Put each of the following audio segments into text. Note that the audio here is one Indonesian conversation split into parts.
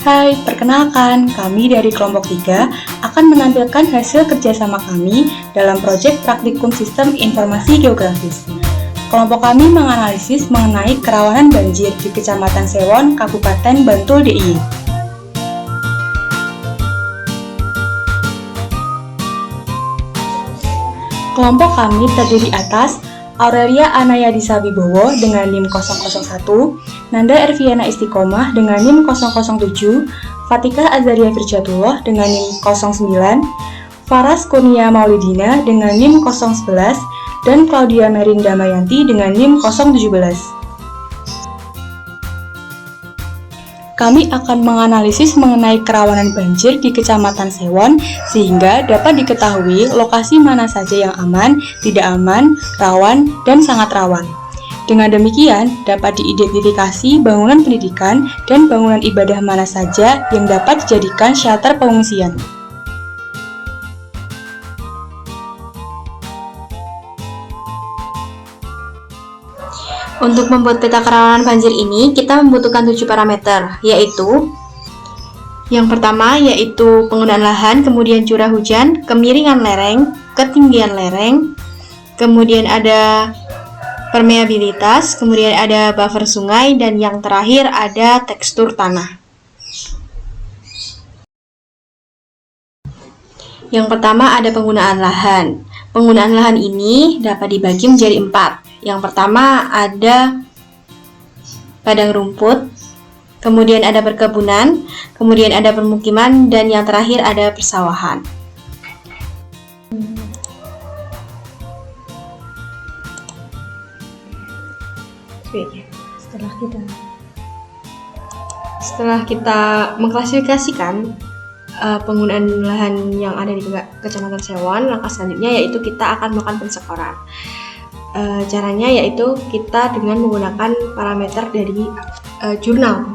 Hai, perkenalkan, kami dari kelompok 3 akan menampilkan hasil kerjasama kami dalam proyek praktikum sistem informasi geografis. Kelompok kami menganalisis mengenai kerawanan banjir di Kecamatan Sewon, Kabupaten Bantul DIY. Kelompok kami terdiri atas Aurelia Anayadisa Wibowo dengan NIM 001, Nanda Erviana Istiqomah dengan NIM 007, Fatikah Azaria Firjatullah dengan NIM 09, Faras Kurnia Maulidina dengan NIM 011, dan Claudia Merin Damayanti dengan NIM 017. Kami akan menganalisis mengenai kerawanan banjir di Kecamatan Sewon sehingga dapat diketahui lokasi mana saja yang aman, tidak aman, rawan, dan sangat rawan. Dengan demikian, dapat diidentifikasi bangunan pendidikan dan bangunan ibadah mana saja yang dapat dijadikan shelter pengungsian. Untuk membuat peta kerawanan banjir ini, kita membutuhkan 7 parameter, yaitu yang pertama yaitu penggunaan lahan, kemudian curah hujan, kemiringan lereng, ketinggian lereng, kemudian ada permeabilitas, kemudian ada buffer sungai, dan yang terakhir ada tekstur tanah. Yang pertama ada penggunaan lahan. Penggunaan lahan ini dapat dibagi menjadi 4. Yang pertama ada padang rumput, kemudian ada perkebunan, kemudian ada permukiman, dan yang terakhir ada persawahan. Setelah kita mengklasifikasikan penggunaan lahan yang ada di Kecamatan Sewon, langkah selanjutnya yaitu kita akan melakukan pensekoran. Caranya yaitu kita dengan menggunakan parameter dari jurnal.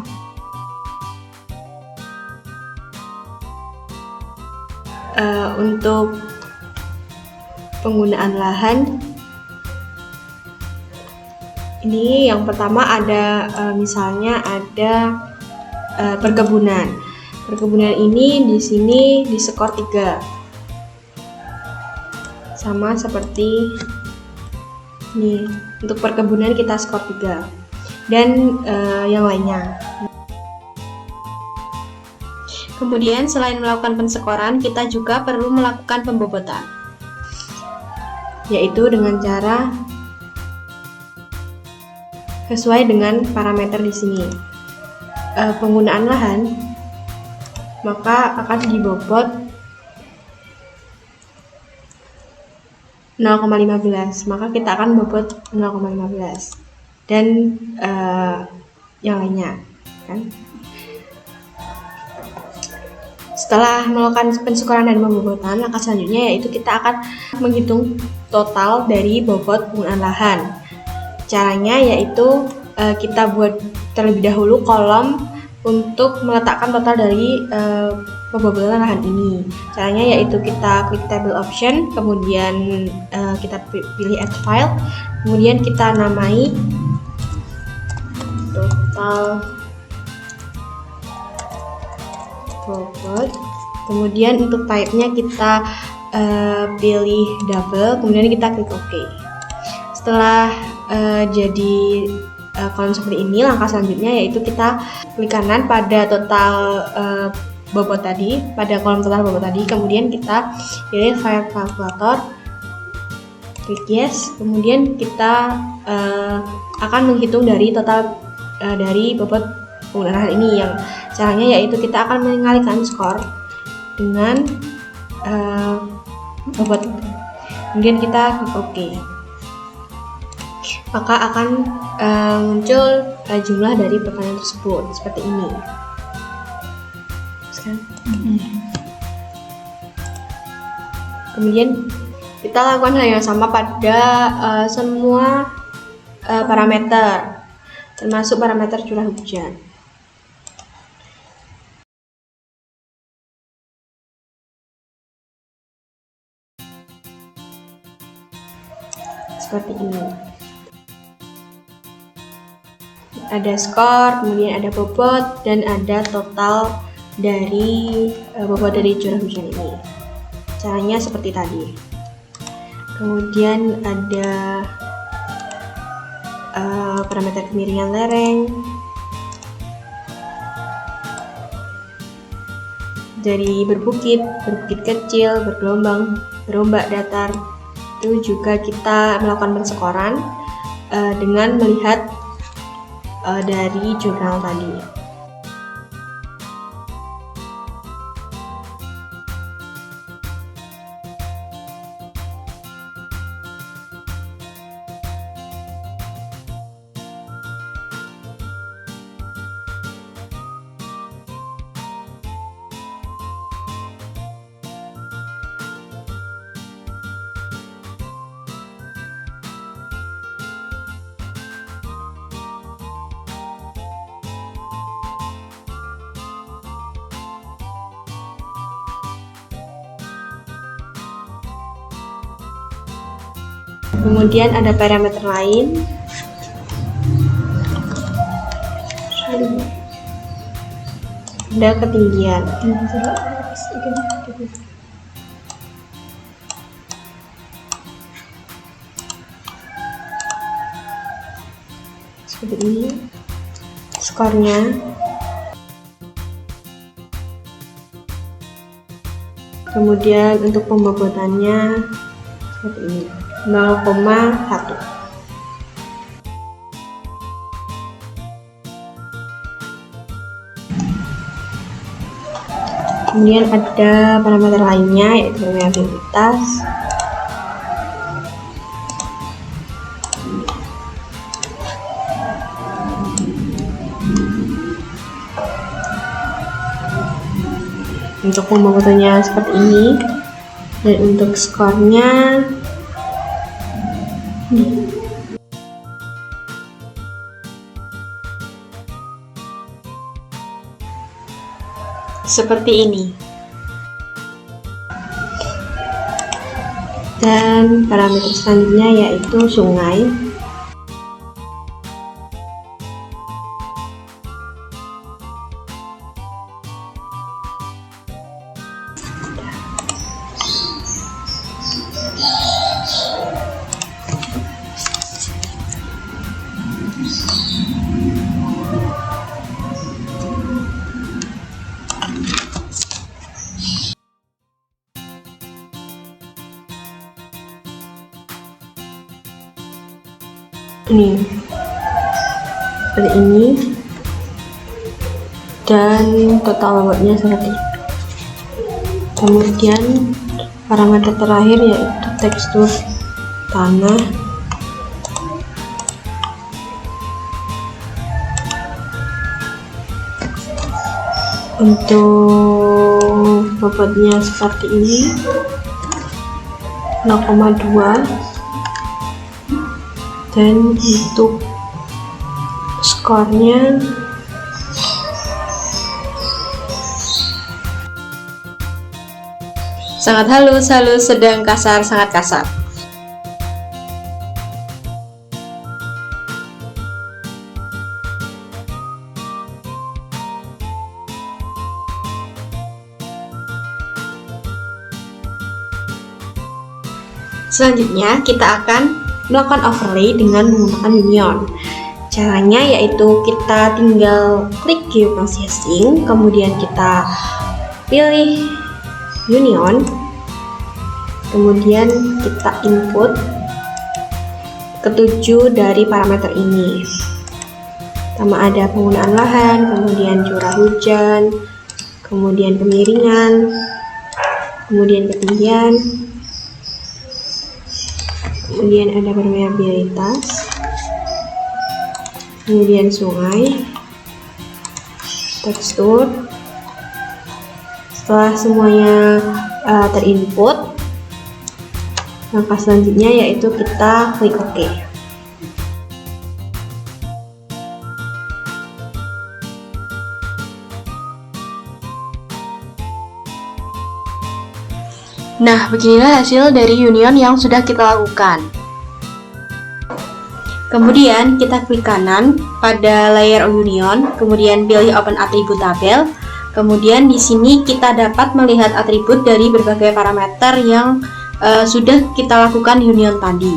Untuk penggunaan lahan ini yang pertama ada misalnya ada perkebunan. Perkebunan ini di sini diskor 3. Sama seperti ini, untuk perkebunan kita skor 3 dan yang lainnya. Kemudian selain melakukan pensekoran, kita juga perlu melakukan pembobotan, yaitu dengan cara sesuai dengan parameter di sini. Penggunaan lahan maka akan dibobot 0,15, maka kita akan bobot 0,15 dan yang lainnya kan. Setelah melakukan pensekoran dan pembobotan, langkah selanjutnya yaitu kita akan menghitung total dari bobot penggunaan lahan. Caranya yaitu kita buat terlebih dahulu kolom untuk meletakkan total dari pembobotan lahan ini. Caranya yaitu kita klik table option, kemudian kita pilih add file, kemudian kita namai total bobot, kemudian untuk type-nya kita pilih double, kemudian kita klik OK. Setelah jadi kolom seperti ini, langkah selanjutnya yaitu kita klik kanan pada total bobot tadi, pada kolom total bobot tadi, kemudian kita pilih file kalkulator, klik yes, kemudian kita akan menghitung dari total dari bobot penggunaan lahan ini. Yang caranya yaitu kita akan mengalihkan skor dengan bobot, kemudian kita klik OK, maka akan muncul jumlah dari pertanyaan tersebut seperti ini. Kemudian kita lakukan hal yang sama pada semua parameter, termasuk parameter curah hujan. Seperti ini. ada skor, kemudian ada bobot, dan ada total dari bobot dari curah hujan ini. Caranya seperti tadi. Kemudian ada parameter kemiringan lereng, dari berbukit kecil, bergelombang, berombak datar. Itu juga kita melakukan penskoran dengan melihat dari jurnal tadi. Kemudian ada parameter lain, ada ketinggian. Seperti ini skornya. Kemudian untuk pembobotannya seperti ini, 0,1. Kemudian ada parameter lainnya yaitu permeabilitas. Untuk pembobotannya seperti ini, dan untuk skornya seperti ini. Dan parameter selanjutnya yaitu sungai. Ini seperti ini, dan total bobotnya seperti ini. Kemudian parameter terakhir yaitu tekstur tanah. Untuk bobotnya seperti ini, 0,2. Dan untuk skornya sangat halus, sedang, kasar, sangat kasar. Selanjutnya kita akan melakukan overlay dengan menggunakan Union. Caranya yaitu kita tinggal klik geoprocessing, kemudian kita pilih Union, kemudian kita input ketujuh dari parameter ini. Pertama ada penggunaan lahan, kemudian curah hujan, kemudian kemiringan, kemudian ketinggian, kemudian ada permeabilitas, kemudian sungai, tekstur. Setelah semuanya terinput, langkah selanjutnya yaitu kita klik OK. Nah, beginilah hasil dari union yang sudah kita lakukan. Kemudian kita klik kanan pada layer union, kemudian pilih open atribut tabel. Kemudian di sini kita dapat melihat atribut dari berbagai parameter yang sudah kita lakukan union tadi.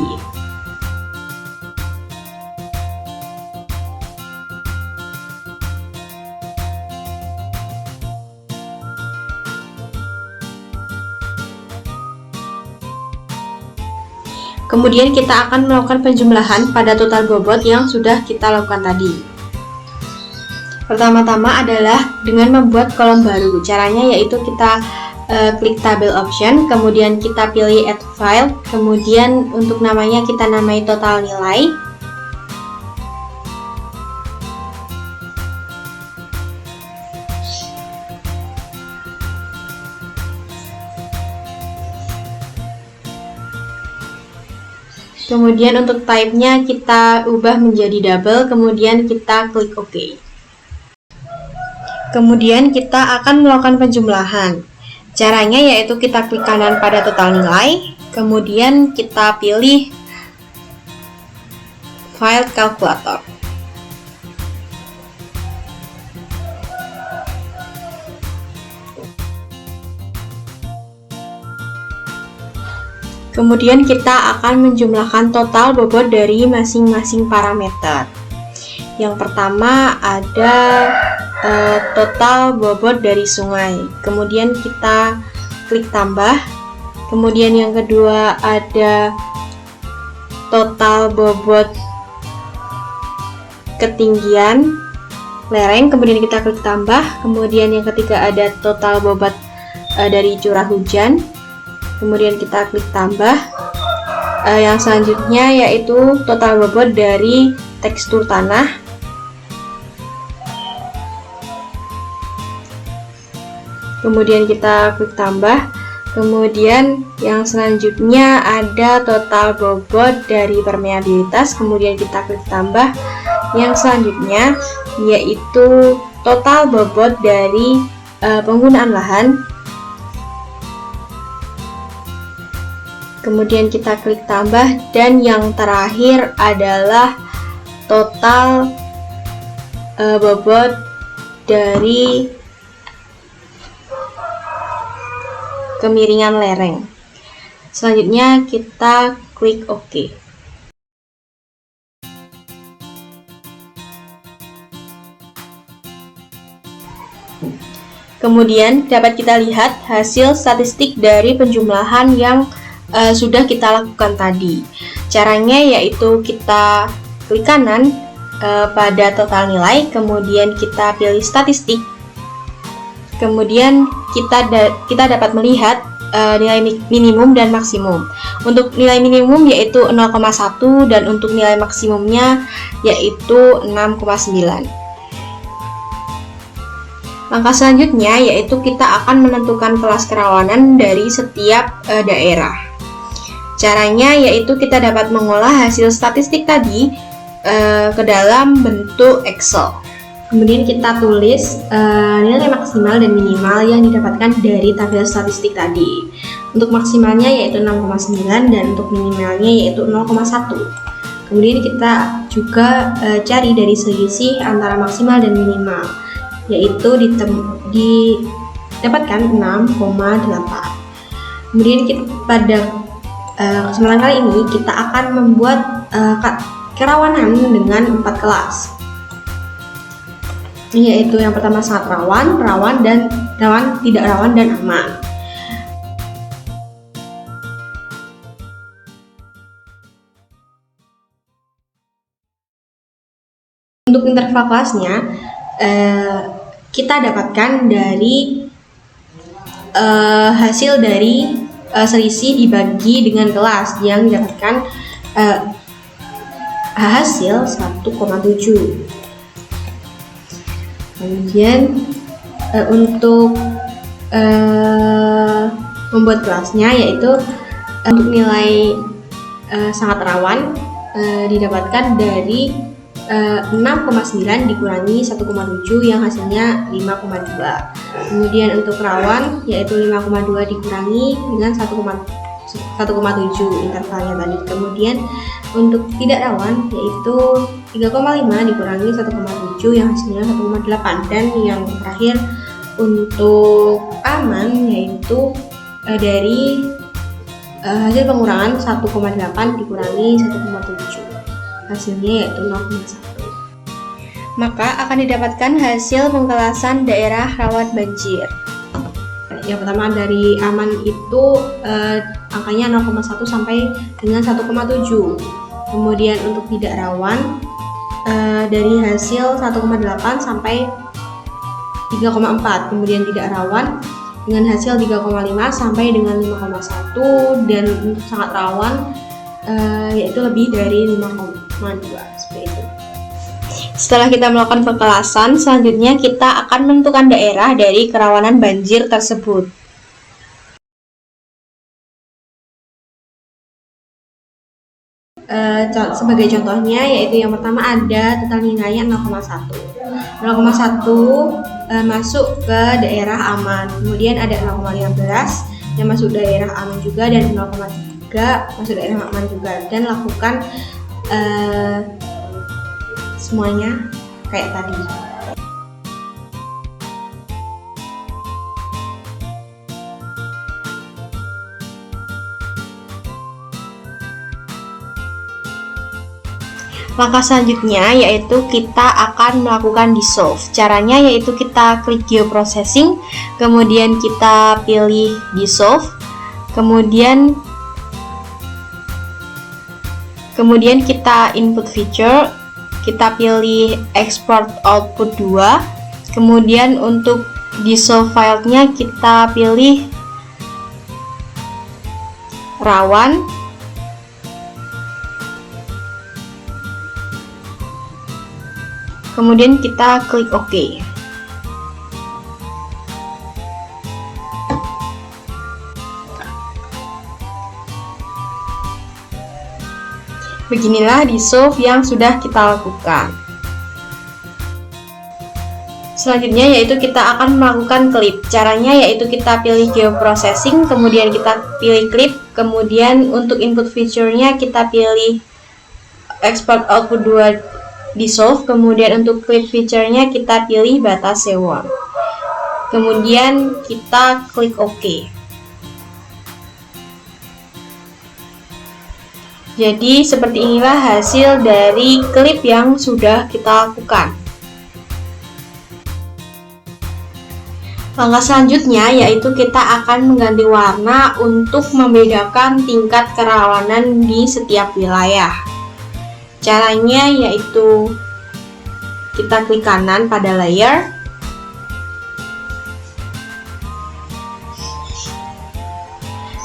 Kemudian kita akan melakukan penjumlahan pada total bobot yang sudah kita lakukan tadi. Pertama-tama adalah dengan membuat kolom baru. Caranya yaitu kita klik tabel option, kemudian kita pilih add file, kemudian untuk namanya kita namai total nilai. Kemudian untuk type-nya kita ubah menjadi double, kemudian kita klik OK. Kemudian kita akan melakukan penjumlahan. Caranya yaitu kita klik kanan pada total nilai, kemudian kita pilih file calculator. Kemudian kita akan menjumlahkan total bobot dari masing-masing parameter. Yang pertama ada total bobot dari sungai. Kemudian kita klik tambah. Kemudian yang kedua ada total bobot ketinggian lereng. Kemudian kita klik tambah. Kemudian yang ketiga ada total bobot dari curah hujan. Kemudian kita klik tambah. Yang selanjutnya yaitu total bobot dari tekstur tanah. Kemudian kita klik tambah. Kemudian yang selanjutnya ada total bobot dari permeabilitas. Kemudian kita klik tambah. Yang selanjutnya yaitu total bobot dari penggunaan lahan. Kemudian kita klik tambah, dan yang terakhir adalah total bobot dari kemiringan lereng. Selanjutnya kita klik OK. Kemudian dapat kita lihat hasil statistik dari penjumlahan yang sudah kita lakukan tadi. Caranya yaitu kita klik kanan pada total nilai, kemudian kita pilih statistik, kemudian kita dapat melihat nilai minimum dan maksimum. Untuk nilai minimum yaitu 0,1 dan untuk nilai maksimumnya yaitu 6,9. Langkah selanjutnya yaitu kita akan menentukan kelas kerawanan dari setiap daerah. Caranya yaitu kita dapat mengolah hasil statistik tadi ke dalam bentuk Excel. Kemudian kita tulis nilai maksimal dan minimal yang didapatkan dari tabel statistik tadi. Untuk maksimalnya yaitu 6,9 dan untuk minimalnya yaitu 0,1. Kemudian kita juga cari dari selisih antara maksimal dan minimal, yaitu didapatkan 6,8. Kemudian pada kesempatan kali ini kita akan membuat kerawanan dengan 4 kelas, yaitu yang pertama sangat rawan, rawan, dan rawan, tidak rawan, dan aman. Untuk interval kelasnya kita dapatkan dari hasil dari selisih dibagi dengan kelas yang didapatkan hasil 1,7. Kemudian untuk membuat kelasnya yaitu untuk nilai sangat rawan didapatkan dari 6,9 dikurangi 1,7 yang hasilnya 5,2. Kemudian untuk rawan yaitu 5,2 dikurangi dengan 1,7 1,7 intervalnya tadi. Kemudian untuk tidak rawan yaitu 3,5 dikurangi 1,7 yang hasilnya 1,8, dan yang terakhir untuk aman yaitu dari hasil pengurangan 1,8 dikurangi 1,7 hasilnya yaitu 0,1. Maka akan didapatkan hasil pengkelasan daerah rawan banjir. Yang pertama dari aman itu angkanya 0,1 sampai dengan 1,7. Kemudian untuk tidak rawan dari hasil 1,8 sampai 3,4. Kemudian tidak rawan dengan hasil 3,5 sampai dengan 5,1, dan untuk sangat rawan yaitu lebih dari 5,2 seperti itu. Setelah kita melakukan pengkelasan, selanjutnya kita akan menentukan daerah dari kerawanan banjir tersebut. Sebagai contohnya yaitu yang pertama ada total nilainya 0,1. 0,1 masuk ke daerah aman. Kemudian ada 0,15 yang masuk daerah aman juga, dan 0,3 masuk daerah aman juga. Dan lakukan semuanya kayak tadi. Langkah selanjutnya yaitu kita akan melakukan dissolve. Caranya yaitu kita klik geoprocessing, kemudian kita pilih dissolve, kemudian kita input feature, kita pilih export output 2, kemudian untuk dissolve filenya kita pilih rawan, kemudian kita klik OK. Beginilah dissolve yang sudah kita lakukan. Selanjutnya yaitu kita akan melakukan clip. Caranya yaitu kita pilih geoprocessing, kemudian kita pilih clip, kemudian untuk input feature-nya kita pilih export output 2 dissolve, kemudian untuk clip feature-nya kita pilih batas sewon. Kemudian kita klik OK. Jadi seperti inilah hasil dari klip yang sudah kita lakukan. Langkah selanjutnya yaitu kita akan mengganti warna untuk membedakan tingkat kerawanan di setiap wilayah. Caranya yaitu kita klik kanan pada layer,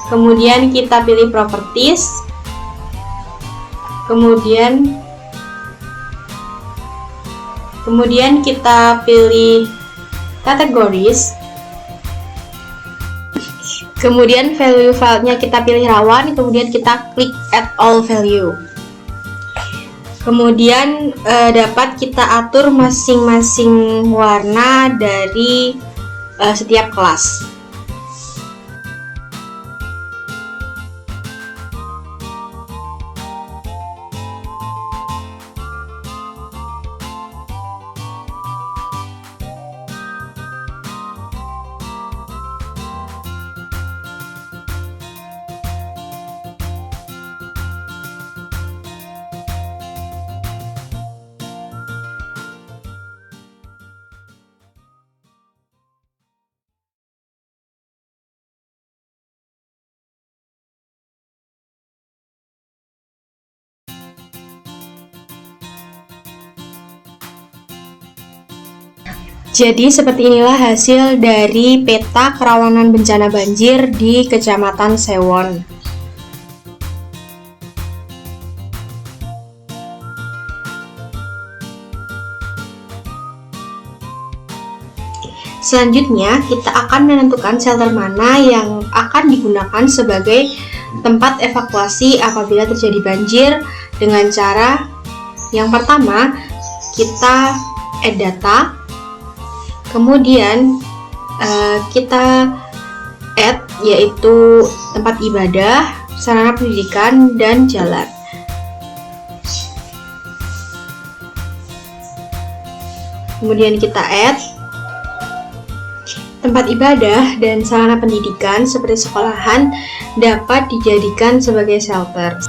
kemudian kita pilih properties, kemudian kita pilih categories, kemudian value filenya kita pilih rawan, kemudian kita klik add all value. Kemudian dapat kita atur masing-masing warna dari setiap kelas. Jadi seperti inilah hasil dari peta kerawanan bencana banjir di Kecamatan Sewon. Selanjutnya kita akan menentukan shelter mana yang akan digunakan sebagai tempat evakuasi apabila terjadi banjir dengan cara yang pertama kita add data. Kemudian kita add yaitu tempat ibadah, sarana pendidikan, dan jalan. Kemudian kita add tempat ibadah dan sarana pendidikan seperti sekolahan dapat dijadikan sebagai shelter.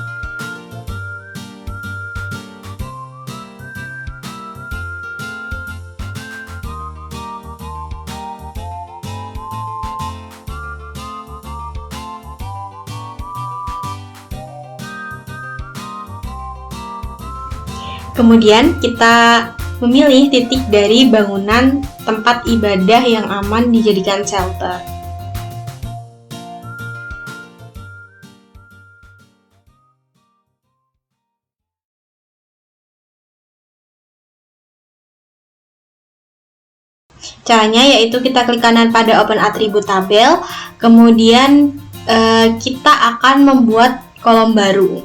Kemudian kita memilih titik dari bangunan tempat ibadah yang aman dijadikan shelter. Caranya yaitu kita klik kanan pada open atribut tabel, kemudian kita akan membuat kolom baru.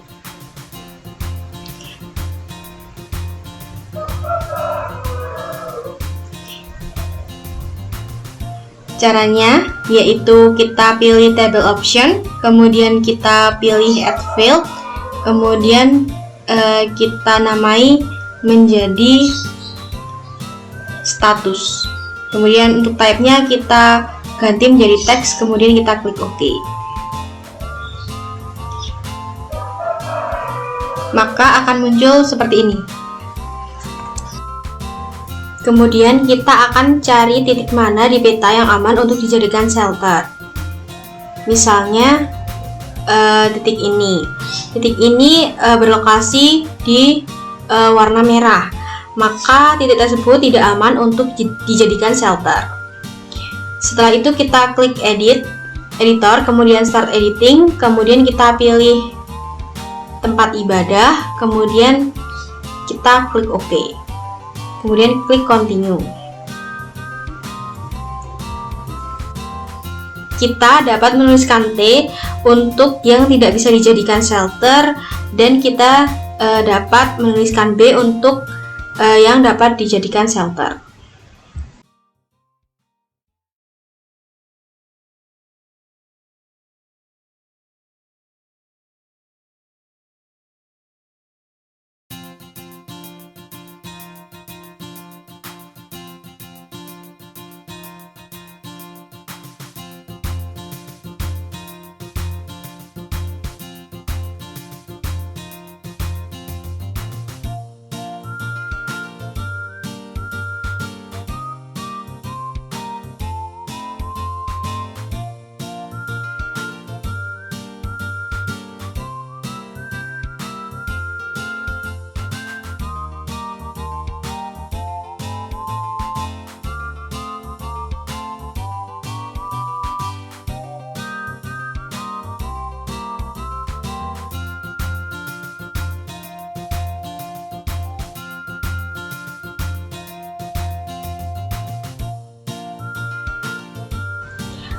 Caranya yaitu kita pilih table option, kemudian kita pilih add field, kemudian kita namai menjadi status. Kemudian untuk type-nya kita ganti menjadi teks, kemudian kita klik OK. Maka akan muncul seperti ini. Kemudian kita akan cari titik mana di peta yang aman untuk dijadikan shelter. Misalnya titik ini. Titik ini berlokasi di warna merah. Maka titik tersebut tidak aman untuk dijadikan shelter. Setelah itu kita klik editor, kemudian start editing, kemudian kita pilih tempat ibadah, kemudian kita klik OK. Kemudian klik continue. Kita dapat menuliskan T untuk yang tidak bisa dijadikan shelter, dan kita dapat menuliskan B untuk yang dapat dijadikan shelter.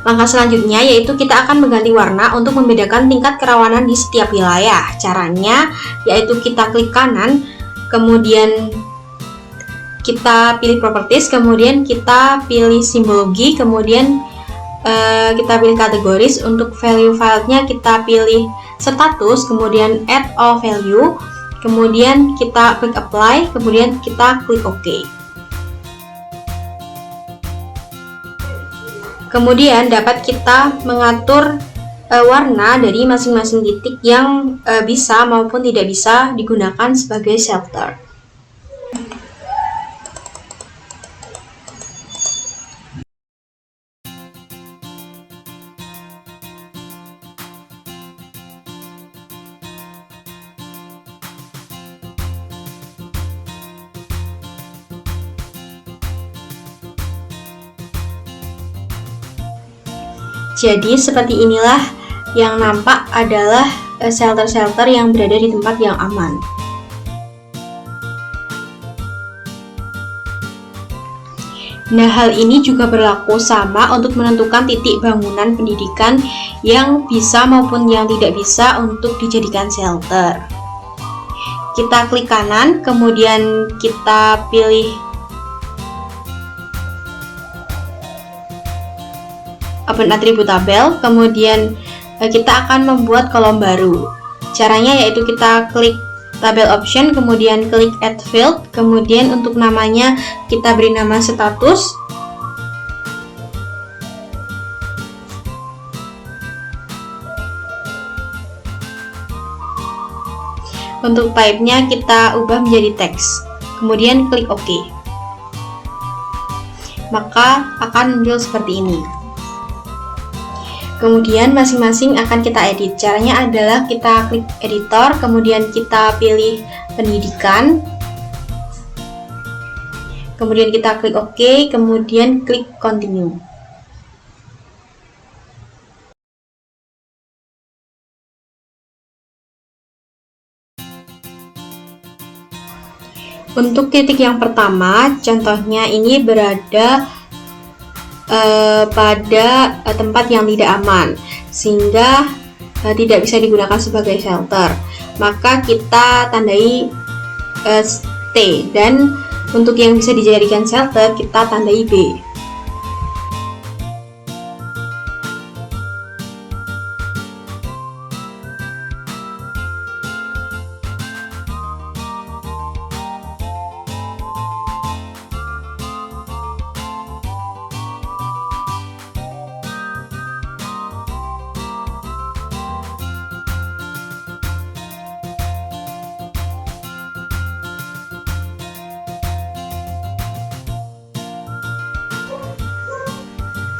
Langkah selanjutnya yaitu kita akan mengganti warna untuk membedakan tingkat kerawanan di setiap wilayah. Caranya yaitu kita klik kanan, kemudian kita pilih properties, kemudian kita pilih simbologi, kemudian kita pilih kategoris. Untuk value filenya kita pilih status, kemudian add all value, kemudian kita klik apply, kemudian kita klik OK. Kemudian dapat kita mengatur warna dari masing-masing titik yang bisa maupun tidak bisa digunakan sebagai shelter. Jadi seperti inilah yang nampak adalah shelter-shelter yang berada di tempat yang aman. Nah, hal ini juga berlaku sama untuk menentukan titik bangunan pendidikan yang bisa maupun yang tidak bisa untuk dijadikan shelter. Kita klik kanan, kemudian kita pilih open atribut tabel, kemudian kita akan membuat kolom baru. Caranya yaitu kita klik tabel option, kemudian klik add field, kemudian untuk namanya kita beri nama status. Untuk type-nya kita ubah menjadi teks, kemudian klik OK. Maka akan muncul seperti ini. Kemudian masing-masing akan kita edit. Caranya adalah kita klik editor, kemudian kita pilih pendidikan, kemudian kita klik OK, kemudian klik continue. Untuk titik yang pertama, contohnya ini berada pada tempat yang tidak aman, sehingga tidak bisa digunakan sebagai shelter. Maka kita tandai T, dan untuk yang bisa dijadikan shelter kita tandai B.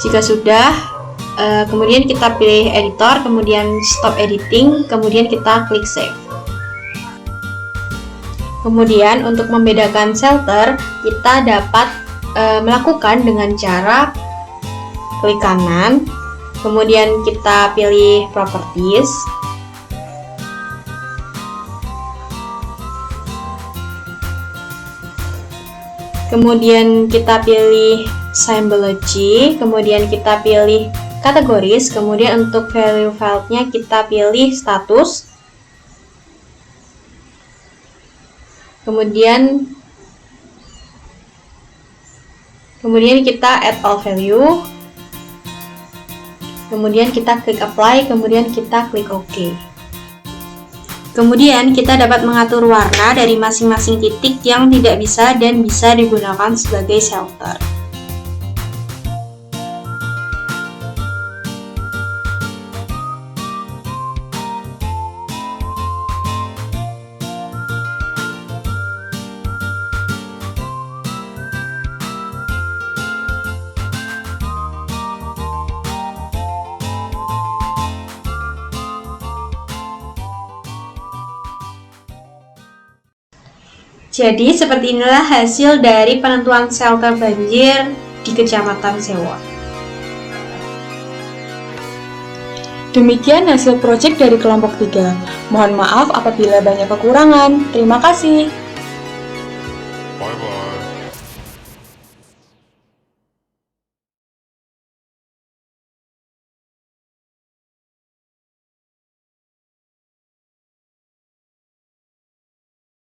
Jika sudah, kemudian kita pilih editor, kemudian stop editing, kemudian kita klik save. Kemudian untuk membedakan shelter, kita dapat melakukan dengan cara klik kanan, kemudian kita pilih properties, kemudian kita pilih symbology, kemudian kita pilih kategoris, kemudian untuk value fieldnya kita pilih status, kemudian kita add all value, kemudian kita klik apply, kemudian kita klik OK. Kemudian kita dapat mengatur warna dari masing-masing titik yang tidak bisa dan bisa digunakan sebagai shelter. Jadi seperti inilah hasil dari penentuan shelter banjir di Kecamatan Sewon. Demikian hasil proyek dari kelompok 3. Mohon maaf apabila banyak kekurangan. Terima kasih.